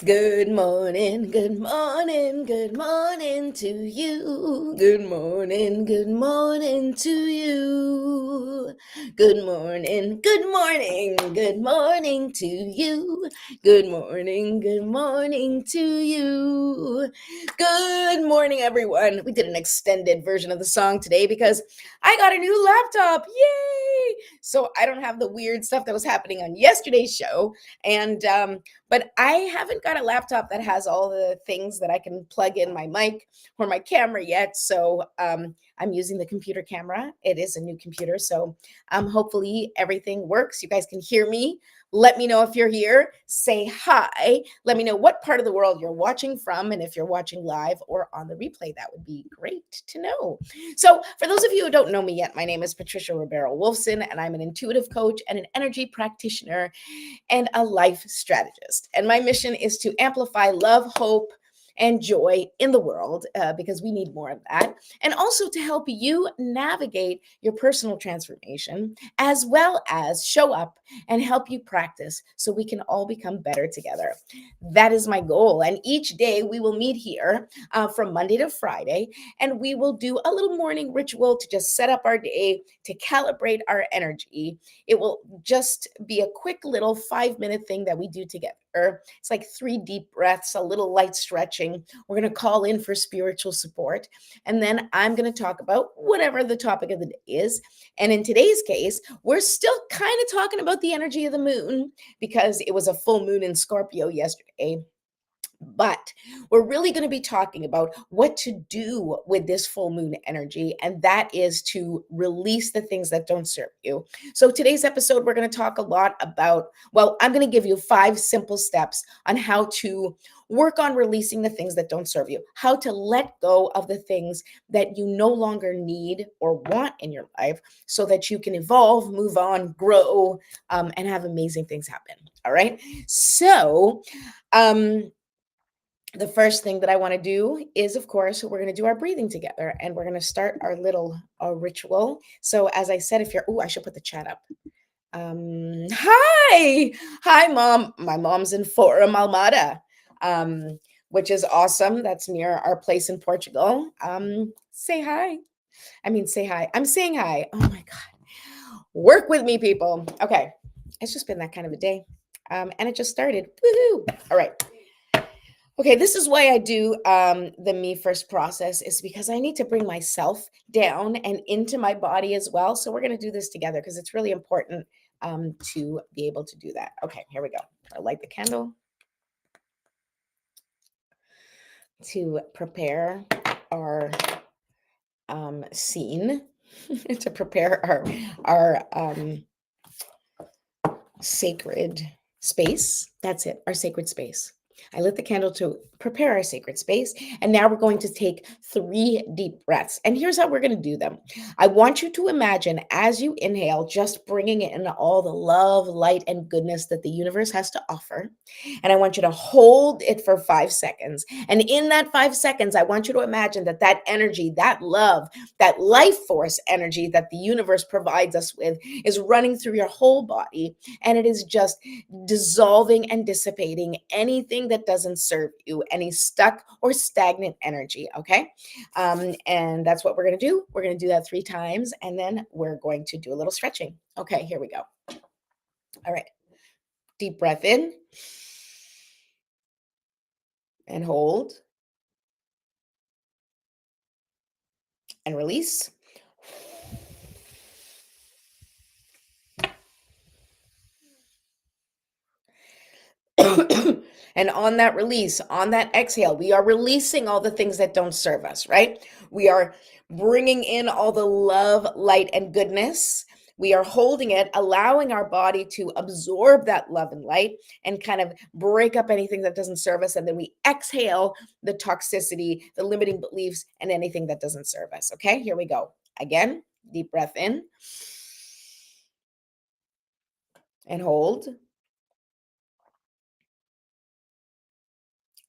Good morning, good morning, good morning to you. Good morning, good morning to you. Good morning, good morning, good morning to you. Good morning to you. Good morning, everyone. We did an extended version of the song today because I got a new laptop. Yay! So I don't have the weird stuff that was happening on yesterday's show. But I haven't got a laptop that has all the things that I can plug in my mic or my camera yet. So I'm using the computer camera. It is a new computer. So hopefully everything works. You guys can hear me. Let me know if you're here. Say hi. Let me know what part of the world you're watching from. And if you're watching live or on the replay, that would be great to know. So, for those of you who don't know me yet, my name is Patricia Ribeiro Wolfson, and I'm an intuitive coach and an energy practitioner and a life strategist. And my mission is to amplify love, hope, and joy in the world because we need more of that. And also to help you navigate your personal transformation, as well as show up and help you practice so we can all become better together. That is my goal. And each day we will meet here from Monday to Friday, and we will do a little morning ritual to just set up our day, to calibrate our energy. It will just be a quick little 5-minute thing that we do together. It's like 3 deep breaths, a little light stretching. We're going to call in for spiritual support. And then I'm going to talk about whatever the topic of the day is. And in today's case, we're still kind of talking about the energy of the moon because it was a full moon in Scorpio yesterday. But we're really going to be talking about what to do with this full moon energy, and that is to release the things that don't serve you. So, today's episode, we're going to talk a lot about, well, I'm going to give you 5 simple steps on how to work on releasing the things that don't serve you, how to let go of the things that you no longer need or want in your life so that you can evolve, move on, grow, and have amazing things happen. All right. So, the first thing that I want to do is, of course, we're going to do our breathing together and we're going to start our little ritual. So, as I said, if you're, oh, I should put the chat up. Hi, hi, mom. My mom's in Forum Almada, which is awesome. That's near our place in Portugal. Say hi. I mean, say hi. I'm saying hi. Oh my God. Work with me, people. Okay. It's just been that kind of a day. And it just started. Woohoo. All right. Okay, this is why I do the me first process is because I need to bring myself down and into my body as well. So we're going to do this together because it's really important to be able to do that. Okay, here we go. I light the candle to prepare our scene, to prepare our sacred space. That's it, our sacred space. I lit the candle to prepare our sacred space. And now we're going to take 3 deep breaths. And here's how we're going to do them. I want you to imagine as you inhale, just bringing in all the love, light, and goodness that the universe has to offer. And I want you to hold it for 5 seconds. And in that 5 seconds, I want you to imagine that that energy, that love, that life force energy that the universe provides us with is running through your whole body. And it is just dissolving and dissipating anything that doesn't serve you, any stuck or stagnant energy. Okay. And that's what we're going to do. We're going to do that 3 times. And then we're going to do a little stretching. Okay. Here we go. All right. Deep breath in and hold and release. And on that release, on that exhale, we are releasing all the things that don't serve us, right? We are bringing in all the love, light, and goodness. We are holding it, allowing our body to absorb that love and light and kind of break up anything that doesn't serve us. And then we exhale the toxicity, the limiting beliefs, and anything that doesn't serve us. Okay, here we go. Again, deep breath in and hold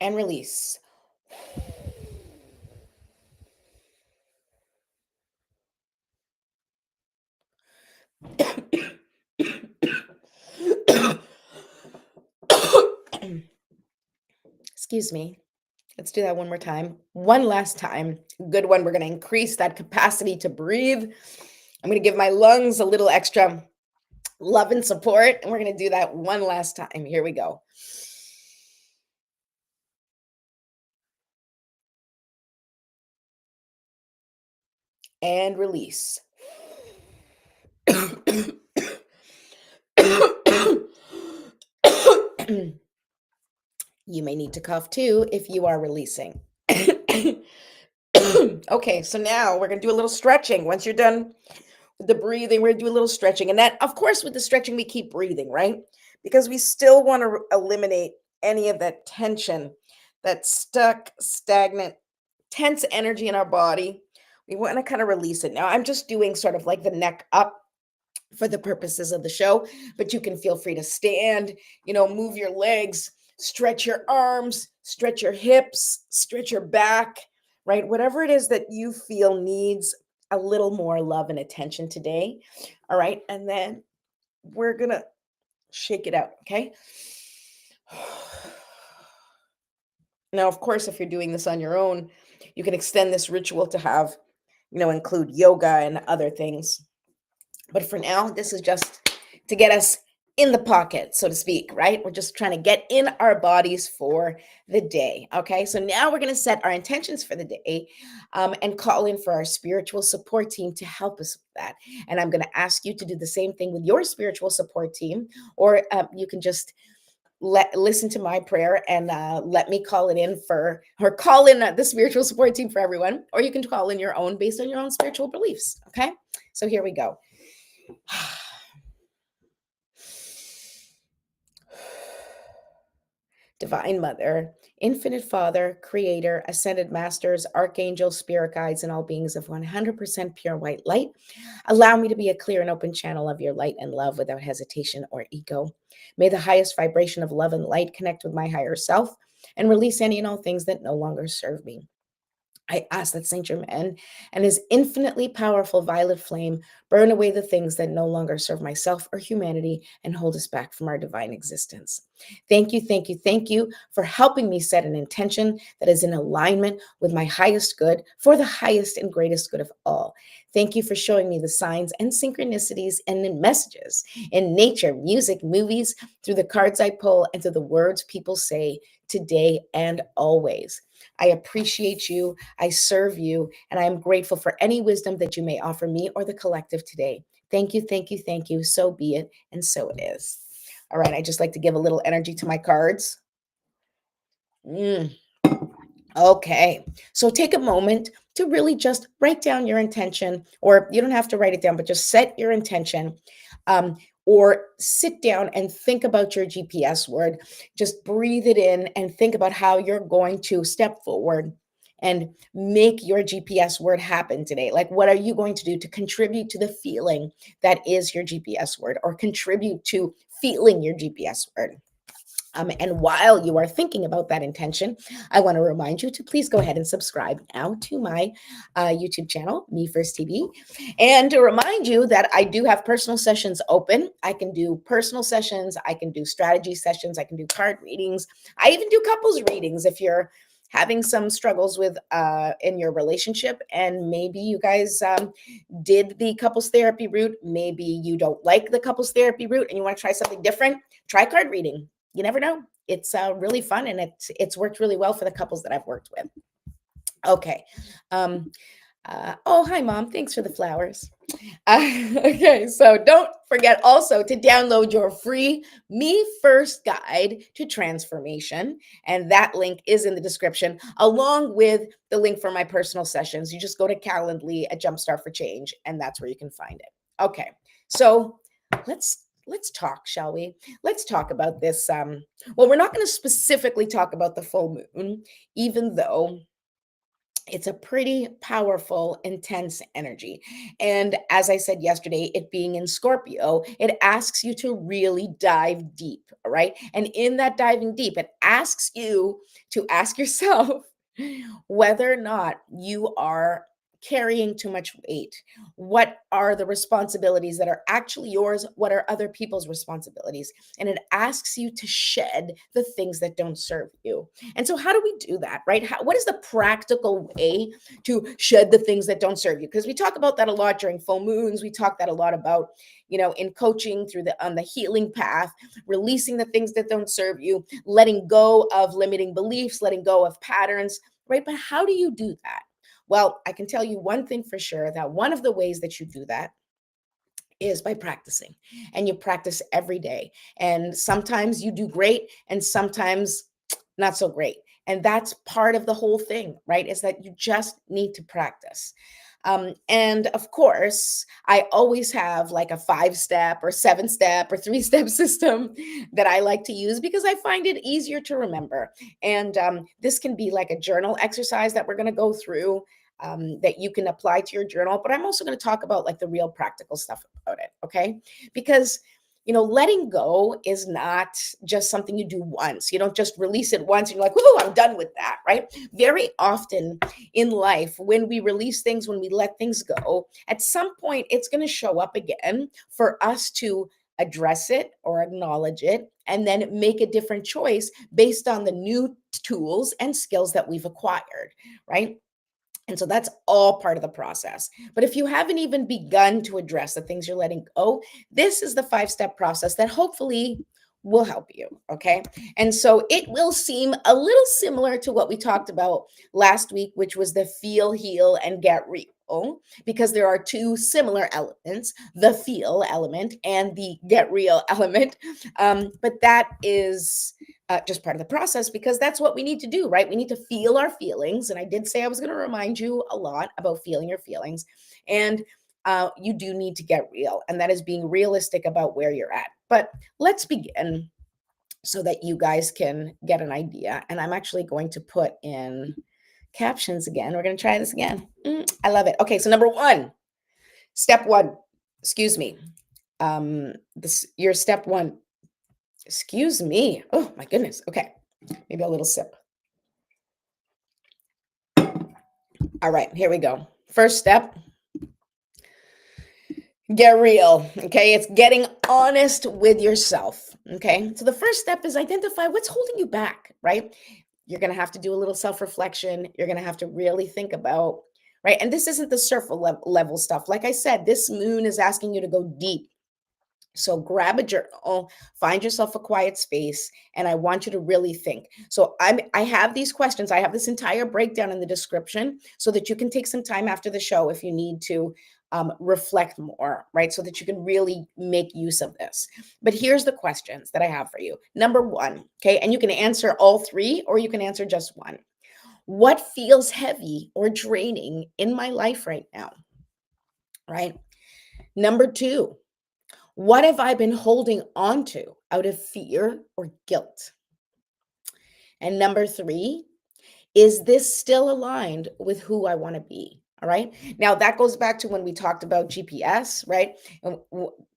and release. Excuse me. Let's do that one more time. One last time. Good one. We're going to increase that capacity to breathe. I'm going to give my lungs a little extra love and support. And we're going to do that one last time. Here we go. And release. You may need to cough too if you are releasing. Okay, so now we're going to do a little stretching. Once you're done with the breathing, we're going to do a little stretching. And that, of course, with the stretching, we keep breathing, right? Because we still want to eliminate any of that tension, that stuck, stagnant, tense energy in our body. We want to kind of release it. Now, I'm just doing sort of like the neck up for the purposes of the show, but you can feel free to stand, move your legs, stretch your arms, stretch your hips, stretch your back, right? Whatever it is that you feel needs a little more love and attention today. All right. And then we're going to shake it out. Okay. Now, of course, if you're doing this on your own, you can extend this ritual to have, include yoga and other things. But for now, this is just to get us in the pocket, so to speak, right? We're just trying to get in our bodies for the day. Okay. So now we're going to set our intentions for the day and call in for our spiritual support team to help us with that. And I'm going to ask you to do the same thing with your spiritual support team, or you can just listen to my prayer and let me call it in or call in the spiritual support team for everyone, or you can call in your own based on your own spiritual beliefs. Okay. So here we go. Divine Mother, Infinite Father, Creator, Ascended Masters, Archangels, Spirit Guides, and all beings of 100% pure white light, allow me to be a clear and open channel of your light and love without hesitation or ego. May the highest vibration of love and light connect with my higher self and release any and all things that no longer serve me. I ask that Saint Germain and his infinitely powerful violet flame burn away the things that no longer serve myself or humanity and hold us back from our divine existence. Thank you, thank you, thank you for helping me set an intention that is in alignment with my highest good for the highest and greatest good of all. Thank you for showing me the signs and synchronicities and messages in nature, music, movies, through the cards I pull, and through the words people say today and always. I appreciate you. I serve you, and I am grateful for any wisdom that you may offer me or the collective today. Thank you, thank you, thank you. So be it, and so it is. All right, I just like to give a little energy to my cards. Okay, so take a moment to really just write down your intention, or you don't have to write it down, but just set your intention. Or sit down and think about your GPS word. Just breathe it in and think about how you're going to step forward and make your GPS word happen today. Like, what are you going to do to contribute to the feeling that is your GPS word, or contribute to feeling your GPS word? And while you are thinking about that intention, I want to remind you to please go ahead and subscribe now to my YouTube channel, Me First TV, and to remind you that I do have personal sessions open. I can do personal sessions, I can do strategy sessions, I can do card readings, I even do couples readings if you're having some struggles with in your relationship, and maybe you guys did the couples therapy route, maybe you don't like the couples therapy route and you want to try something different. Try card reading. You never know. It's really fun, and it's worked really well for the couples that I've worked with. Okay. Oh, hi, Mom. Thanks for the flowers. Okay, so don't forget also to download your free Me First guide to transformation. And that link is in the description, along with the link for my personal sessions. You just go to Calendly at Jumpstart for Change, and that's where you can find it. Okay, so let's talk, shall we? Let's talk about this. Well, we're not going to specifically talk about the full moon, even though it's a pretty powerful, intense energy. And as I said yesterday, it being in Scorpio, it asks you to really dive deep, all right? And in that diving deep, it asks you to ask yourself whether or not you are carrying too much weight? What are the responsibilities that are actually yours? What are other people's responsibilities? And it asks you to shed the things that don't serve you. And so, how do we do that, right? What is the practical way to shed the things that don't serve you? Because we talk about that a lot during full moons. We talk that a lot about, in coaching through on the healing path, releasing the things that don't serve you, letting go of limiting beliefs, letting go of patterns, right? But how do you do that? Well, I can tell you one thing for sure, that one of the ways that you do that is by practicing. And you practice every day. And sometimes you do great and sometimes not so great. And that's part of the whole thing, right? Is that you just need to practice. And of course, I always have like a 5-step or 7-step or 3-step system that I like to use because I find it easier to remember. And this can be like a journal exercise that we're going to go through, that you can apply to your journal. But I'm also going to talk about like the real practical stuff about it. Okay. Because letting go is not just something you do once. You don't just release it once and you're like, whoo, I'm done with that, right? Very often in life, when we release things, when we let things go, at some point it's going to show up again for us to address it or acknowledge it and then make a different choice based on the new tools and skills that we've acquired, right? And so that's all part of the process. But if you haven't even begun to address the things you're letting go, this is the 5-step process that hopefully will help you. Okay. And so it will seem a little similar to what we talked about last week, which was the feel, heal, and get real, because there are two similar elements, the feel element and the get real element. But that is just part of the process, because that's what we need to do, right? We need to feel our feelings. And I did say I was going to remind you a lot about feeling your feelings. And you do need to get real. And that is being realistic about where you're at. But let's begin so that you guys can get an idea. And I'm actually going to put in captions again. We're going to try this again. I love it. Okay. So, step one, excuse me. Your step one. Excuse me. Oh my goodness. Okay. Maybe a little sip. All right, here we go. First step, get real. Okay. It's getting honest with yourself. Okay. So the first step is identify what's holding you back, right? You're going to have to do a little self reflection. You're going to have to really think about, right? And this isn't the surface level stuff. Like I said, this moon is asking you to go deep. So grab a journal, find yourself a quiet space, and I want you to really think. So I have these questions. I have this entire breakdown in the description so that you can take some time after the show if you need to reflect more, right? So that you can really make use of this. But here's the questions that I have for you. Number one, okay, and you can answer all three or you can answer just one. What feels heavy or draining in my life right now? Right? Number two, what have I been holding on to out of fear or guilt? And number three, is this still aligned with who I want to be? All right. Now that goes back to when we talked about GPS, right? And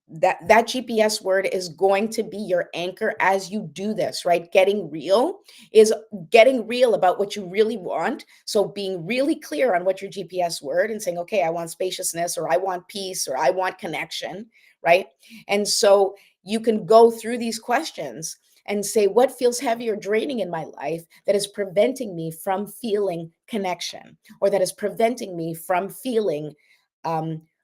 that GPS word is going to be your anchor as you do this, right? Getting real is getting real about what you really want. So being really clear on what your GPS word and saying, okay, I want spaciousness, or I want peace, or I want connection, right? And so you can go through these questions and say, what feels heavy or draining in my life that is preventing me from feeling connection, or that is preventing me from feeling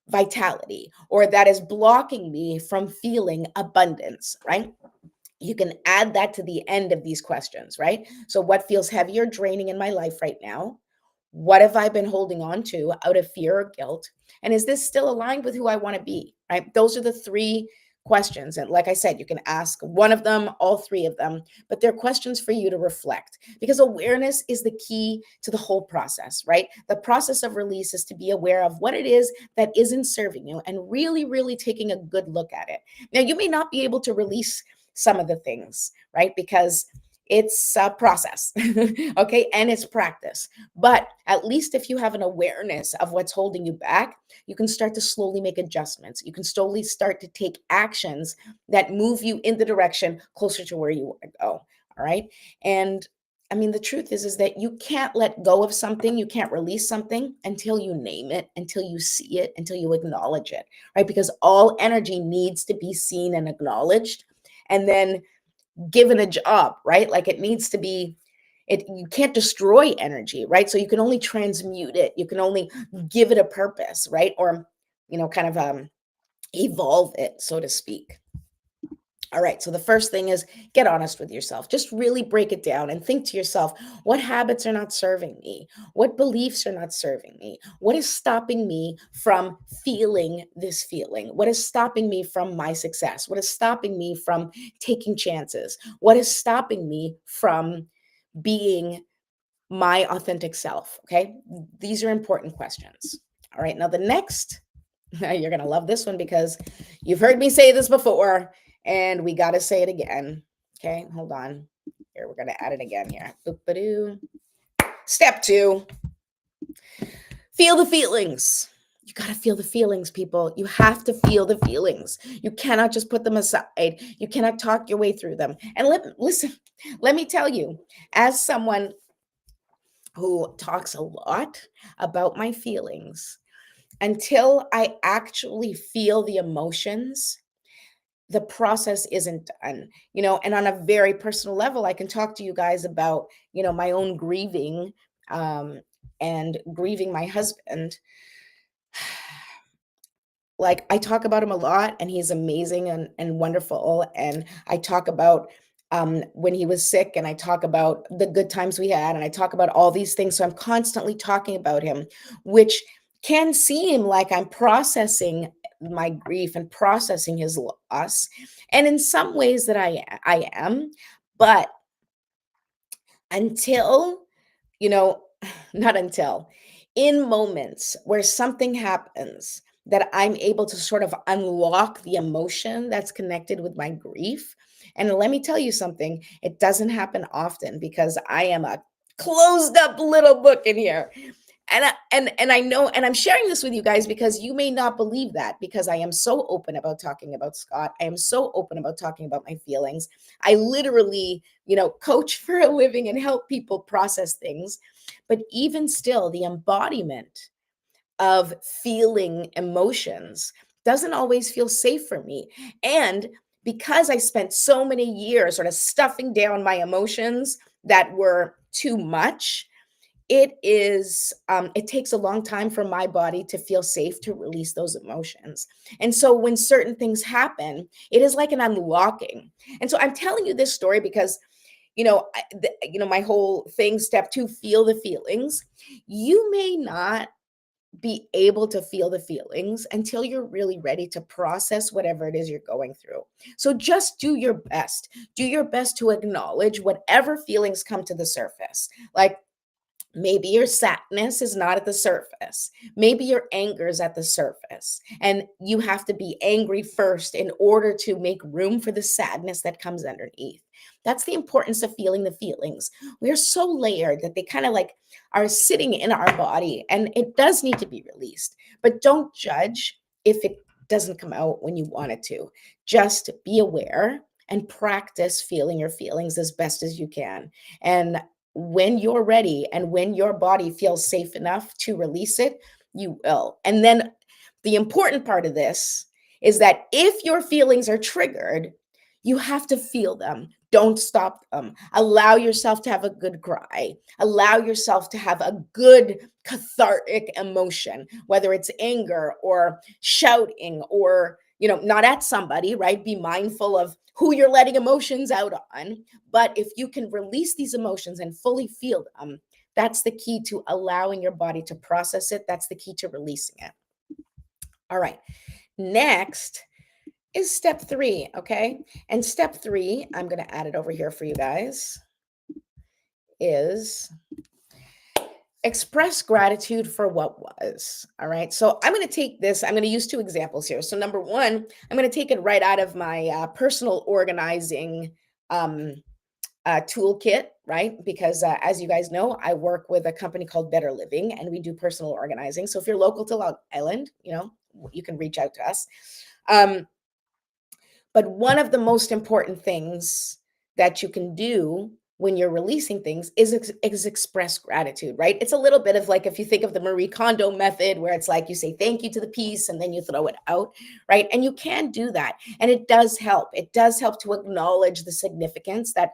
vitality, or that is blocking me from feeling abundance, right? You can add that to the end of these questions, right? So, what feels heavy or draining in my life right now? What have I been holding on to out of fear or guilt? And is this still aligned with who I want to be, right? Those are the three questions. And like I said, you can ask one of them, all three of them, but they're questions for you to reflect, because awareness is the key to the whole process, right? The process of release is to be aware of what it is that isn't serving you and really, really taking a good look at it. Now, you may not be able to release some of the things, right? Because it's a process, okay, and it's practice. But at least if you have an awareness of what's holding you back, you can start to slowly make adjustments. You can slowly start to take actions that move you in the direction closer to where you want to go. All right. And I mean, the truth is that you can't let go of something, you can't release something until you name it, until you see it, until you acknowledge it, right? Because all energy needs to be seen and acknowledged and then given a job, right? Like it needs to be you can't destroy energy, right? So you can only transmute it. You can only give it a purpose, right? Or kind of evolve it, so to speak. All right. So the first thing is get honest with yourself. Just really break it down and think to yourself, what habits are not serving me? What beliefs are not serving me? What is stopping me from feeling this feeling? What is stopping me from my success? What is stopping me from taking chances? What is stopping me from being my authentic self? Okay. These are important questions. All right. Now, the next, you're going to love this one because you've heard me say this before and we got to say it again. Okay. Hold on. Here, we're going to add it again here. Boop-a-doo. Step 2, feel the feelings. You got to feel the feelings, people. You have to feel the feelings. You cannot just put them aside. You cannot talk your way through them. And listen, let me tell you, as someone who talks a lot about my feelings, until I actually feel the emotions, the process isn't done, and on a very personal level, I can talk to you guys about, my own grieving, and grieving my husband. Like, I talk about him a lot and he's amazing and wonderful. And I talk about when he was sick, and I talk about the good times we had, and I talk about all these things. So I'm constantly talking about him, which can seem like I'm processing my grief and processing his loss. And in some ways that I am, but until, you know, not until, in moments where something happens that I'm able to sort of unlock the emotion that's connected with my grief. And let me tell you something, it doesn't happen often because I am a closed up little book in here. And I know, and I'm sharing this with you guys because you may not believe that, because I am so open about talking about Scott. I am so open about talking about my feelings. I literally, coach for a living and help people process things. But even still, the embodiment of feeling emotions doesn't always feel safe for me. And because I spent so many years sort of stuffing down my emotions that were too much, it takes a long time for my body to feel safe to release those emotions. And so when certain things happen, it is like an unlocking. And so I'm telling you this story because my whole thing, step 2, feel the feelings. You may not be able to feel the feelings until you're really ready to process whatever it is you're going through. So just do your best. Do your best to acknowledge whatever feelings come to the surface. Like, maybe your sadness is not at the surface. Maybe your anger is at the surface. And you have to be angry first in order to make room for the sadness that comes underneath. That's the importance of feeling the feelings. We are so layered that they kind of like are sitting in our body, and it does need to be released. But don't judge if it doesn't come out when you want it to. Just be aware and practice feeling your feelings as best as you can. And when you're ready and when your body feels safe enough to release it, you will. And then the important part of this is that if your feelings are triggered, you have to feel them. Don't stop them. Allow yourself to have a good cry. Allow yourself to have a good cathartic emotion, whether it's anger or shouting or, not at somebody, right? Be mindful of who you're letting emotions out on. But if you can release these emotions and fully feel them, that's the key to allowing your body to process it. That's the key to releasing it. All right. Next is step 3. Okay. And step 3, I'm going to add it over here for you guys, is express gratitude for what was. All right. So I'm going to take this, I'm going to use 2 examples here. So number 1, I'm going to take it right out of my personal organizing toolkit, right? Because as you guys know, I work with a company called Better Living, and we do personal organizing. So if you're local to Long Island, you can reach out to us. But one of the most important things that you can do when you're releasing things is express gratitude, right? It's a little bit of like if you think of the Marie Kondo method, where it's like you say thank you to the piece and then you throw it out, right? And you can do that. And it does help. It does help to acknowledge the significance that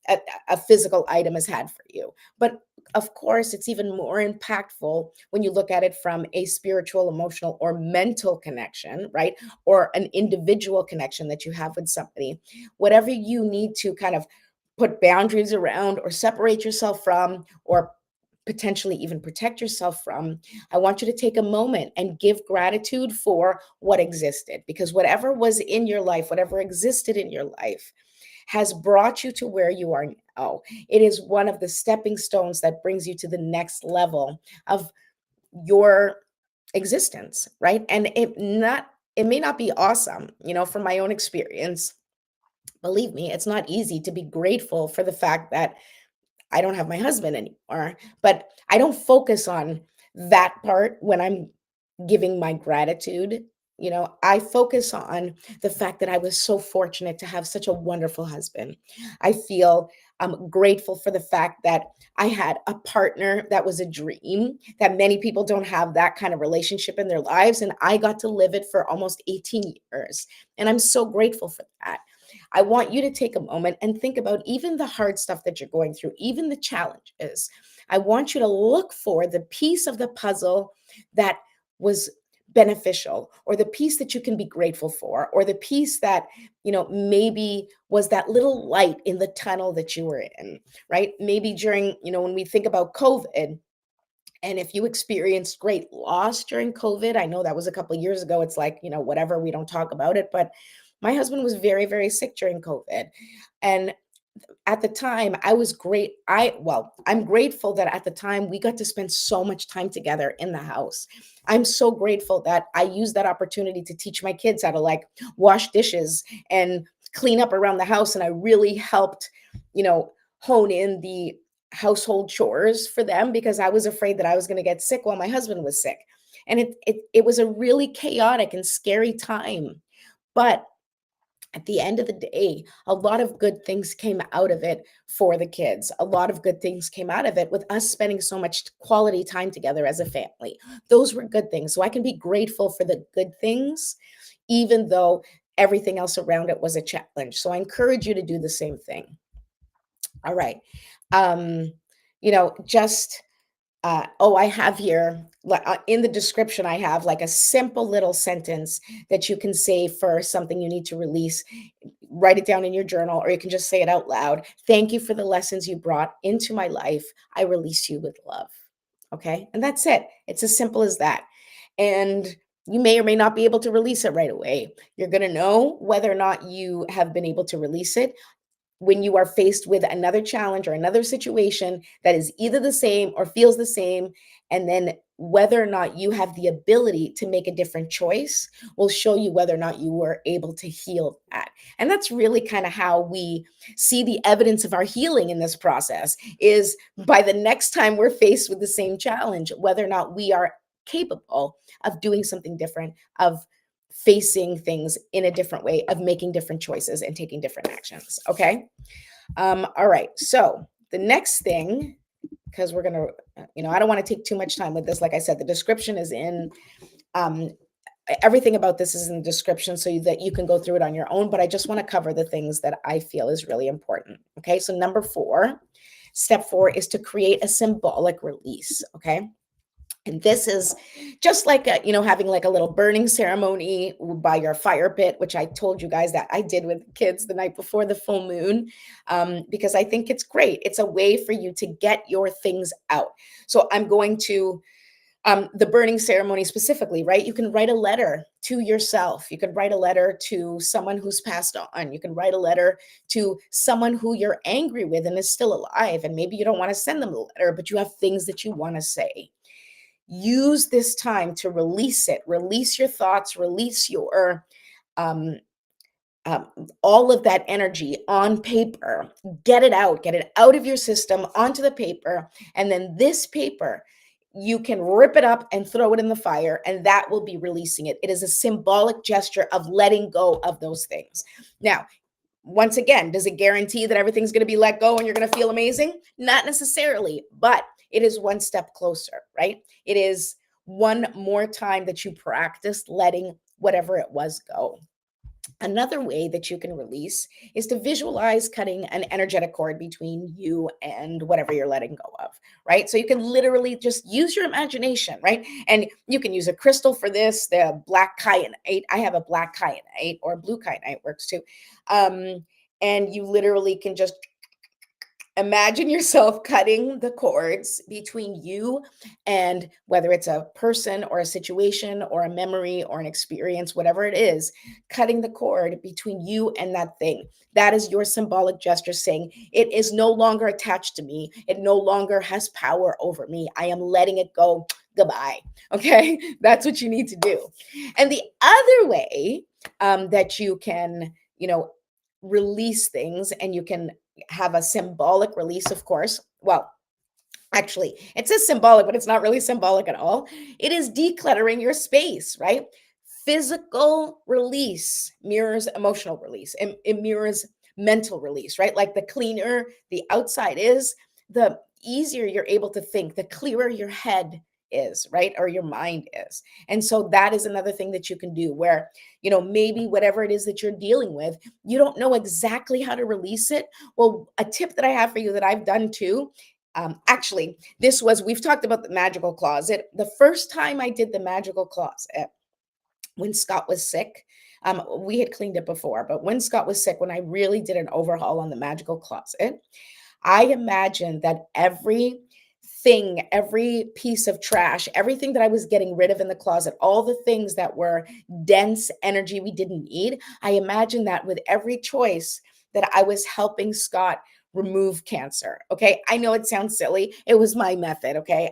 a, a physical item has had for you. But of course, it's even more impactful when you look at it from a spiritual, emotional, or mental connection, right? Or an individual connection that you have with somebody. Whatever you need to kind of put boundaries around or separate yourself from, or potentially even protect yourself from, I want you to take a moment and give gratitude for what existed, because whatever was in your life, whatever existed in your life, has brought you to where you are now. It is one of the stepping stones that brings you to the next level of your existence, right? And it may not be awesome, from my own experience. Believe me, it's not easy to be grateful for the fact that I don't have my husband anymore, but I don't focus on that part when I'm giving my gratitude. I focus on the fact that I was so fortunate to have such a wonderful husband. I feel grateful for the fact that I had a partner that was a dream, that many people don't have that kind of relationship in their lives. And I got to live it for almost 18 years. And I'm so grateful for that. I want you to take a moment and think about even the hard stuff that you're going through, even the challenges. I want you to look for the piece of the puzzle that was beneficial, or the piece that you can be grateful for, or the piece that, maybe was that little light in the tunnel that you were in, right? Maybe during, when we think about COVID, and if you experienced great loss during COVID, I know that was a couple of years ago. It's like, whatever, we don't talk about it. But my husband was very, very sick during COVID. And at the time, I was great. I'm grateful that at the time we got to spend so much time together in the house. I'm so grateful that I used that opportunity to teach my kids how to like wash dishes and clean up around the house. And I really helped, hone in the household chores for them, because I was afraid that I was going to get sick while my husband was sick. And it was a really chaotic and scary time. But at the end of the day, a lot of good things came out of it for the kids. A lot of good things came out of it with us spending so much quality time together as a family. Those were good things. So I can be grateful for the good things, even though everything else around it was a challenge. So I encourage you to do the same thing. All right. Just I have here in the description, I have like a simple little sentence that you can say for something you need to release. Write it down in your journal, or you can just say it out loud. Thank you for the lessons you brought into my life. I release you with love. Okay. And that's it. It's as simple as that. And you may or may not be able to release it right away. You're going to know whether or not you have been able to release it when you are faced with another challenge or another situation that is either the same or feels the same. And then whether or not you have the ability to make a different choice will show you whether or not you were able to heal that. And that's really kind of how we see the evidence of our healing in this process, is by the next time we're faced with the same challenge, whether or not we are capable of doing something different, of facing things in a different way, of making different choices and taking different actions. Okay. All right. So the next thing, because we're going to, I don't want to take too much time with this. Like I said, the description is in, everything about this is in the description so that you can go through it on your own. But I just want to cover the things that I feel is really important. Okay. So step 4 is to create a symbolic release. Okay. And this is just like, having like a little burning ceremony by your fire pit, which I told you guys that I did with the kids the night before the full moon, because I think it's great. It's a way for you to get your things out. So I'm going to, the burning ceremony specifically, right? You can write a letter to yourself. You can write a letter to someone who's passed on. You can write a letter to someone who you're angry with and is still alive. And maybe you don't want to send them a letter, but you have things that you want to say. Use this time to release it, release your thoughts, release your um, all of that energy on paper. Get it out of your system onto the paper. And then this paper, you can rip it up and throw it in the fire, and that will be releasing it. It is a symbolic gesture of letting go of those things. Now, once again, does it guarantee that everything's going to be let go and you're going to feel amazing? Not necessarily, but it is one step closer, right? It is one more time that you practice letting whatever it was go. Another way that you can release is to visualize cutting an energetic cord between you and whatever you're letting go of, right? So you can literally just use your imagination, right? And you can use a crystal for this, the black kyanite. I have a black kyanite, or blue kyanite works too. And you literally can just imagine yourself cutting the cords between you and whether it's a person or a situation or a memory or an experience, whatever it is, cutting the cord between you and that thing. That is your symbolic gesture saying, it is no longer attached to me. It no longer has power over me. I am letting it go. Goodbye. Okay. That's what you need to do. And the other way that you can, release things, and you can have a symbolic release, of course. Well, actually, it says symbolic, but it's not really symbolic at all. It is decluttering your space, right? Physical release mirrors emotional release, and it mirrors mental release, right? Like the cleaner the outside is, the easier you're able to think, the clearer your head is, right? Or your mind is. And so that is another thing that you can do where, maybe whatever it is that you're dealing with, you don't know exactly how to release it. Well, a tip that I have for you that I've done too, actually, we've talked about the magical closet. The first time I did the magical closet, when Scott was sick, we had cleaned it before, but when Scott was sick, when I really did an overhaul on the magical closet, I imagined that every piece of trash, everything that I was getting rid of in the closet, all the things that were dense energy we didn't need, I imagined that with every choice that I was helping Scott remove cancer. Okay. I know it sounds silly. It was my method. Okay.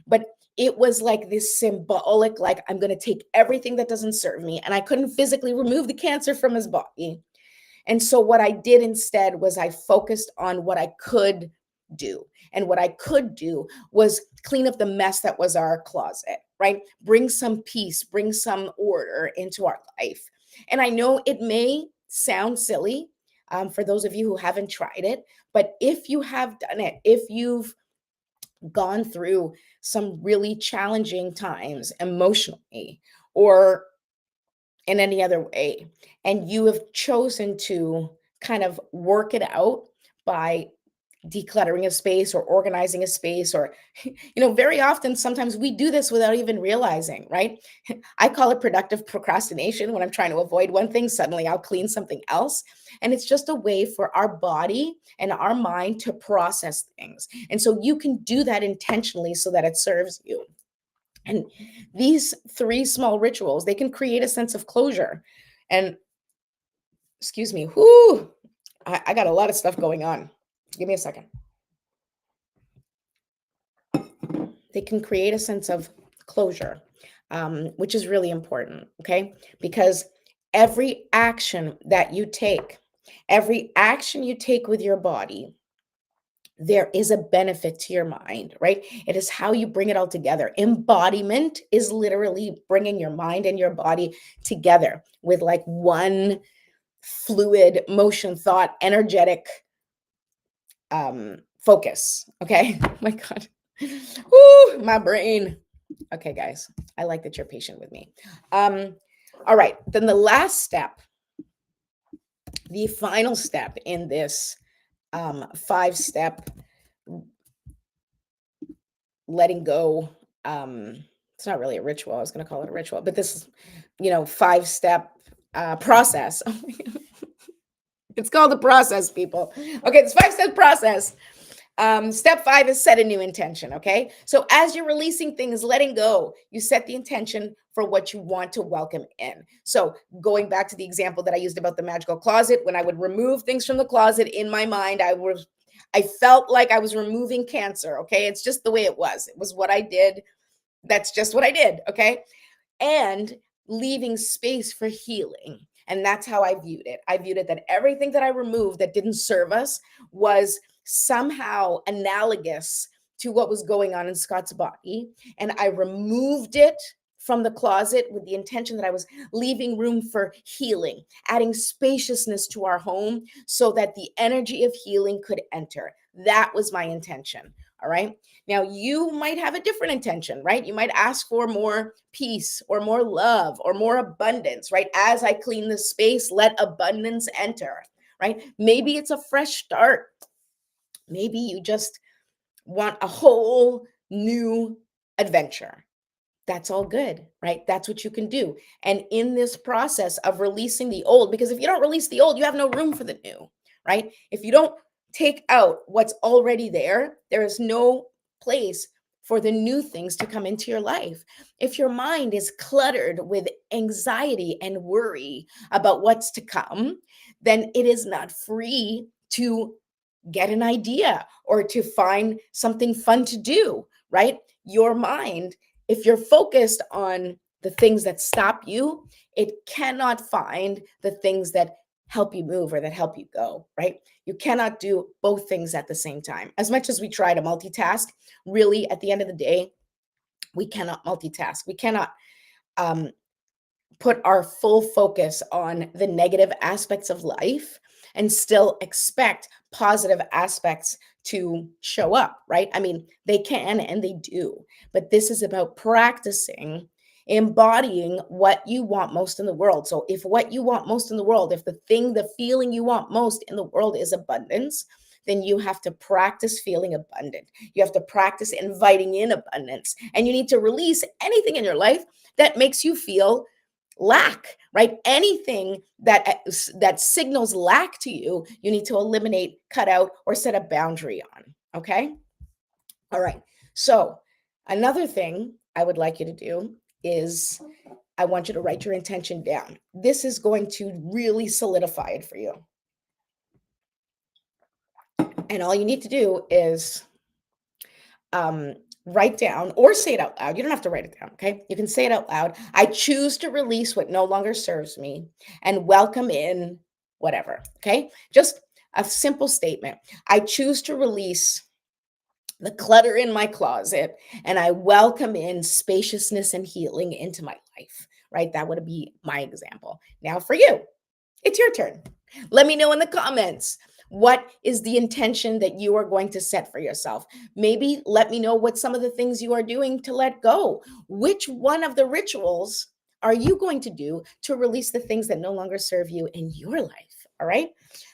But it was like this symbolic, like, I'm going to take everything that doesn't serve me. And I couldn't physically remove the cancer from his body. And so what I did instead was I focused on what I could do. And what I could do was clean up the mess that was our closet, right? Bring some peace, bring some order into our life. And I know it may sound silly for those of you who haven't tried it, but if you have done it, if you've gone through some really challenging times emotionally or in any other way, and you have chosen to kind of work it out by decluttering a space or organizing a space, or very often sometimes we do this without even realizing, right? I call it productive procrastination. When I'm trying to avoid one thing, suddenly I'll clean something else, and it's just a way for our body and our mind to process things. And so you can do that intentionally so that it serves you. And these 3 small rituals, they can create a sense of closure. And excuse me, whoo, I got a lot of stuff going on. Give me a second. They can create a sense of closure, which is really important, okay? Because every action you take with your body, there is a benefit to your mind, right? It is how you bring it all together. Embodiment is literally bringing your mind and your body together with like one fluid motion, thought, energetic focus. Okay. Oh my God. Woo, my brain. Okay, guys. I like that you're patient with me. All right. Then the last step, the final step in this 5-step letting go. It's not really a ritual. I was going to call it a ritual, but this, 5-step process. It's called the process, people. Okay, this 5-step process. Step 5 is set a new intention. Okay. So as you're releasing things, letting go, you set the intention for what you want to welcome in. So going back to the example that I used about the magical closet, when I would remove things from the closet in my mind, I felt like I was removing cancer. Okay. It's just the way it was. It was what I did. That's just what I did. Okay. And leaving space for healing. And that's how I viewed it. I viewed it that everything that I removed that didn't serve us was somehow analogous to what was going on in Scott's body. And I removed it from the closet with the intention that I was leaving room for healing, adding spaciousness to our home so that the energy of healing could enter. That was my intention. All right. Now, you might have a different intention, right? You might ask for more peace or more love or more abundance, right? As I clean the space, let abundance enter, right? Maybe it's a fresh start. Maybe you just want a whole new adventure. That's all good, right? That's what you can do. And in this process of releasing the old, because if you don't release the old, you have no room for the new, right? If you don't take out what's already there, there is no place for the new things to come into your life. If your mind is cluttered with anxiety and worry about what's to come, then it is not free to get an idea or to find something fun to do, right? Your mind, if you're focused on the things that stop you, it cannot find the things that help you move or that help you go, right? You cannot do both things at the same time. As much as we try to multitask, really, at the end of the day, we cannot multitask. We cannot put our full focus on the negative aspects of life and still expect positive aspects to show up, right? I mean, they can and they do, but this is about practicing embodying what you want most in the world. So if what you want most in the world, if the feeling you want most in the world is abundance, then you have to practice feeling abundant. You have to practice inviting in abundance, and you need to release anything in your life that makes you feel lack, right? Anything that signals lack to you, you need to eliminate, cut out, or set a boundary on. Okay. All right. So another thing I would like you to do is I want you to write your intention down. This is going to really solidify it for you. And all you need to do is write down or say it out loud. You don't have to write it down, okay? You can say it out loud. I choose to release what no longer serves me and welcome in whatever, okay? Just a simple statement. I choose to release the clutter in my closet and I welcome in spaciousness and healing into my life, right? That would be my example. Now for you, it's your turn. Let me know in the comments. What is the intention that you are going to set for yourself? Maybe let me know what some of the things you are doing to let go. Which one of the rituals are you going to do to release the things that no longer serve you in your life? All right.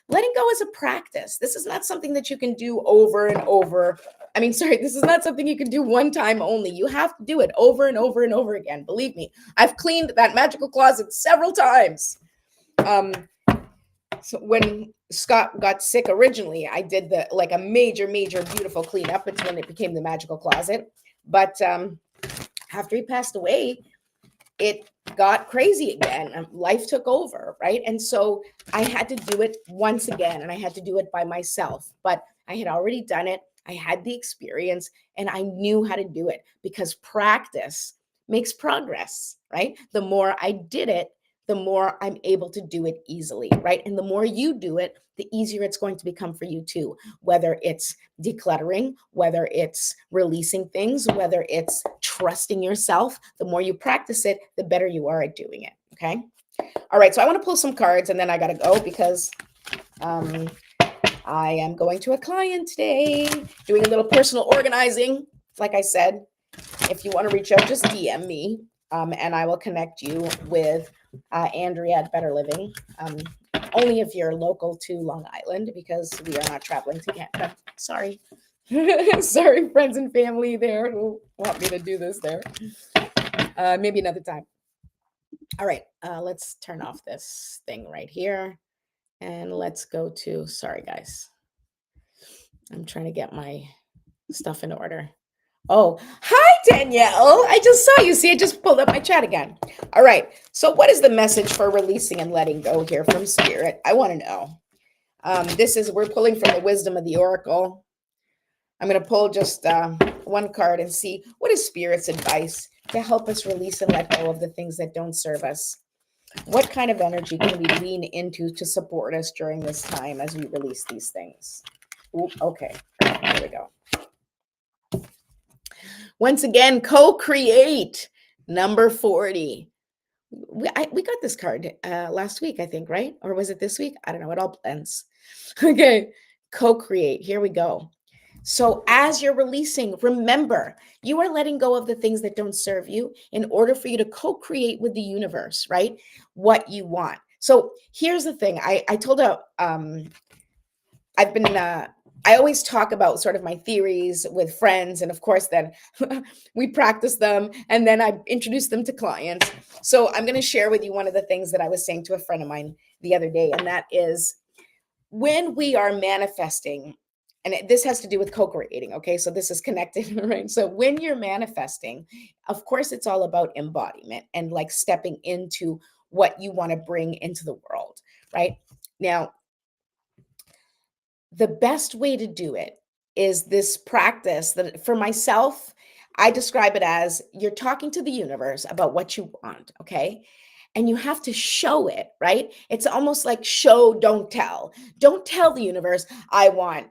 Letting go is a practice. This is not something that you can do over and over. This is not something you can do one time only. You have to do it over and over and over again. Believe me, I've cleaned that magical closet several times. So when Scott got sick originally, I did a major, beautiful cleanup. It's when it became the magical closet. But after he passed away, it got crazy again. Life took over, right? And so I had to do it once again, and I had to do it by myself. But I had already done it. I had the experience, and I knew how to do it because practice makes progress, right? The more I did it, the more I'm able to do it easily, right? And the more you do it, the easier it's going to become for you too, whether it's decluttering, whether it's releasing things, whether it's trusting yourself. The more you practice it, the better you are at doing it, okay? All right, so I want to pull some cards and then I got to go because I am going to a client today, doing a little personal organizing. Like I said, if you want to reach out, just DM me. And I will connect you with Andrea at Better Living, only if you're local to Long Island, because we are not traveling to Canada. Sorry. Sorry, friends and family there who want me to do this there. Maybe another time. All right, let's turn off this thing right here. And let's go to, sorry, guys. I'm trying to get my stuff in order. Oh, hi, Danielle. I just saw you. See, I just pulled up my chat again. All right. So what is the message for releasing and letting go here from Spirit? I want to know. We're pulling from the wisdom of the Oracle. I'm going to pull just one card and see what is Spirit's advice to help us release and let go of the things that don't serve us. What kind of energy can we lean into to support us during this time as we release these things? Ooh, okay. There we go. Once again, co-create. Number 40. We got this card last week, I think, right? Or was it this week? I don't know. It all blends. Okay. Co-create. Here we go. So as you're releasing, remember, you are letting go of the things that don't serve you in order for you to co-create with the universe, right? What you want. So here's the thing. I told I've been I always talk about sort of my theories with friends, and of course then we practice them, and then I introduce them to clients. So I'm going to share with you one of the things that I was saying to a friend of mine the other day, and that is when we are manifesting, and this has to do with co-creating, okay? So this is connected, right? So when you're manifesting, of course it's all about embodiment and like stepping into what you want to bring into the world, right? Now, the best way to do it is this practice that for myself, I describe it as you're talking to the universe about what you want, okay? And you have to show it, right? It's almost like show, don't tell. Don't tell the universe, I want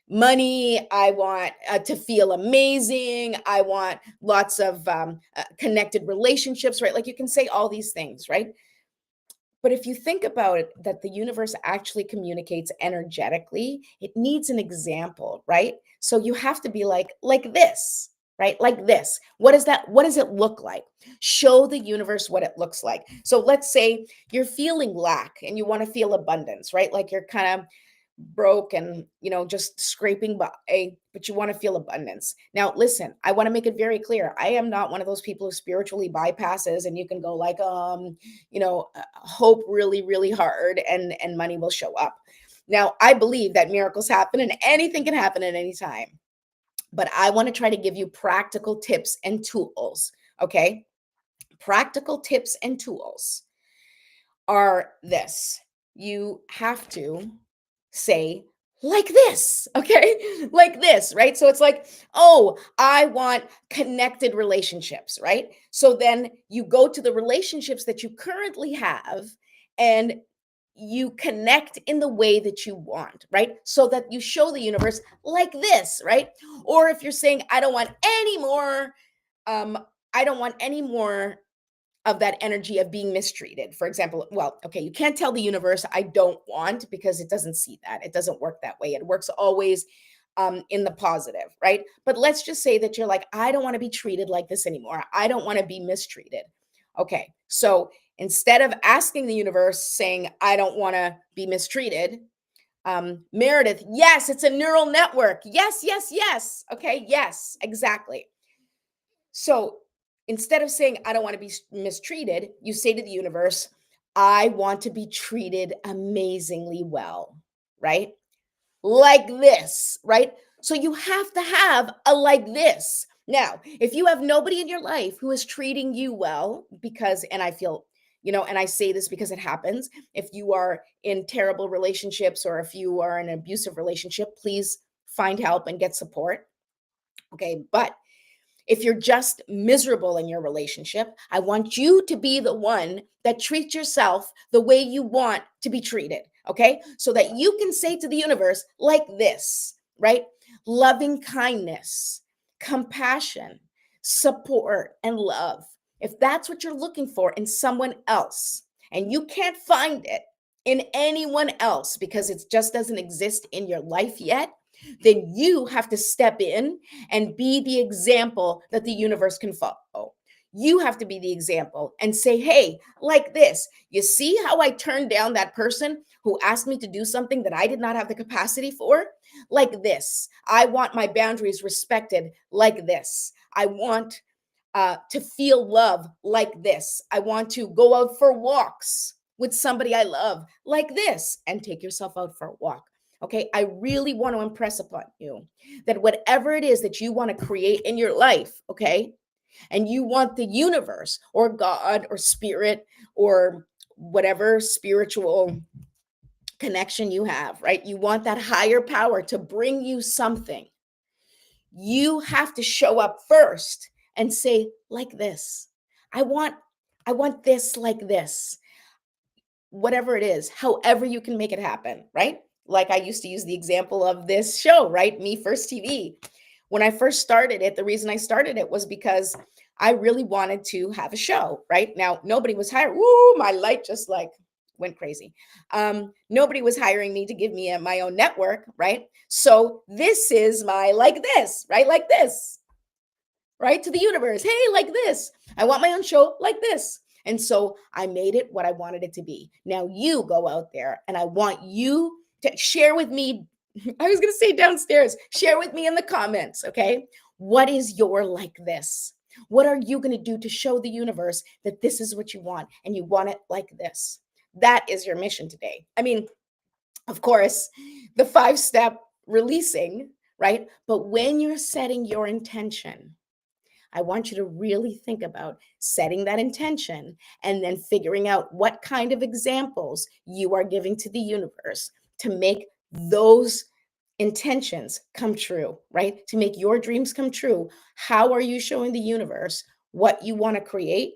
money, I want to feel amazing, I want lots of connected relationships, right? Like you can say all these things, right? But if you think about it, that the universe actually communicates energetically, it needs an example, right? So you have to be like this, right? Like this. What is that? What does it look like? Show the universe what it looks like. So let's say you're feeling lack and you want to feel abundance, right? Like you're kind of broke and just scraping by, but you want to feel abundance. Now listen, I want to make it very clear, I am not one of those people who spiritually bypasses and you can go like hope really really hard and money will show up. Now I believe that miracles happen and anything can happen at any time, but I want to try to give you practical tips and tools. Okay, practical tips and tools are this: you have to say like this, okay? Like this, right? So it's like, oh, I want connected relationships, right? So then you go to the relationships that you currently have and you connect in the way that you want, right? So that you show the universe like this, right? Or if you're saying, I don't want any more, um, I don't want any more of that energy of being mistreated. For example, well, okay, you can't tell the universe I don't want because it doesn't see that. It doesn't work that way. It works always in the positive, right? But let's just say that you're like, I don't want to be treated like this anymore. I don't want to be mistreated. Okay, so instead of asking the universe saying, I don't want to be mistreated, Meredith, yes, it's a neural network. Yes, yes, yes. Okay, yes, exactly. So instead of saying, I don't want to be mistreated, you say to the universe, I want to be treated amazingly well, right? Like this, right? So you have to have a like this. Now, if you have nobody in your life who is treating you well, because, and I feel, and I say this because it happens, if you are in terrible relationships or if you are in an abusive relationship, please find help and get support. Okay. But if you're just miserable in your relationship, I want you to be the one that treats yourself the way you want to be treated. Okay. So that you can say to the universe, like this, right? Loving kindness, compassion, support, and love. If that's what you're looking for in someone else and you can't find it in anyone else because it just doesn't exist in your life yet, then you have to step in and be the example that the universe can follow. You have to be the example and say, hey, like this, you see how I turned down that person who asked me to do something that I did not have the capacity for? Like this. I want my boundaries respected like this. I want to feel love like this. I want to go out for walks with somebody I love like this and take yourself out for a walk. Okay, I really want to impress upon you that whatever it is that you want to create in your life, okay, and you want the universe or God or spirit or whatever spiritual connection you have, right? You want that higher power to bring you something. You have to show up first and say, like this. I want this like this. Whatever it is, however you can make it happen, right? Like I used to use the example of this show, right? Me First TV. When I first started it, the reason I started it was because I really wanted to have a show, right? Now, nobody was hiring. Woo, my light just like went crazy. Nobody was hiring me to give me my own network, right? So this is my like this, right? Like this, right? To the universe. Hey, like this. I want my own show like this. And so I made it what I wanted it to be. Now you go out there and I want you to share with me. I was going to say downstairs, share with me in the comments, okay? What is your like this? What are you going to do to show the universe that this is what you want and you want it like this? That is your mission today. I mean, of course, the 5-step releasing, right? But when you're setting your intention, I want you to really think about setting that intention and then figuring out what kind of examples you are giving to the universe to make those intentions come true, right? To make your dreams come true. How are you showing the universe what you want to create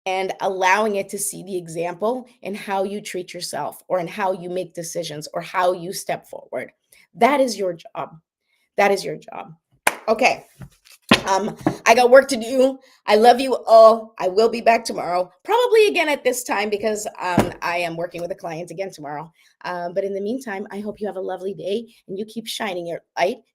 and allowing it to see the example in how you treat yourself or in how you make decisions or how you step forward? That is your job. That is your job. Okay. I got work to do. I love you all. I will be back tomorrow, probably again at this time because I am working with a client again tomorrow. But in the meantime, I hope you have a lovely day and you keep shining your light